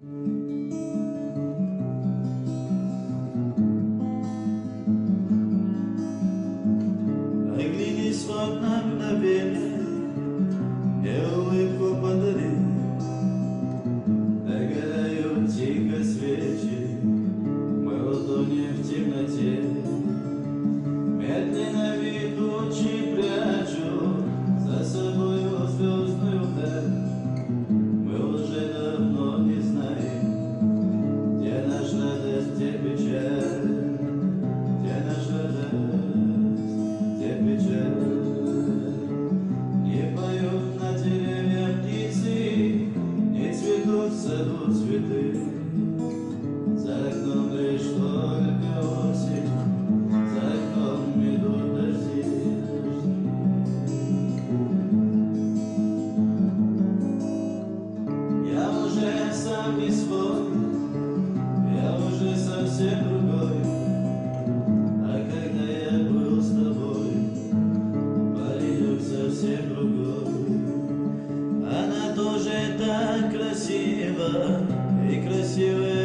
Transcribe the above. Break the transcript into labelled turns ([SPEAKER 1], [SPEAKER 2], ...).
[SPEAKER 1] Оглянись хоть на мгновение, и улыбку подари. Догорают тихо свечи, мы утонем в темноте. Медленно ведущий прячу за собою звездную даль. Мы уже давно не знаем, где наша радость, где печаль, где наша радость, где печаль. Не поют на деревьях птицы, не цветут в саду цветы. За окном лишь только осень, за окном идут дожди. Я уже сам не свой, я уже совсем другой. А когда я был с тобой, паренек совсем другой. Она тоже так красива, и красивая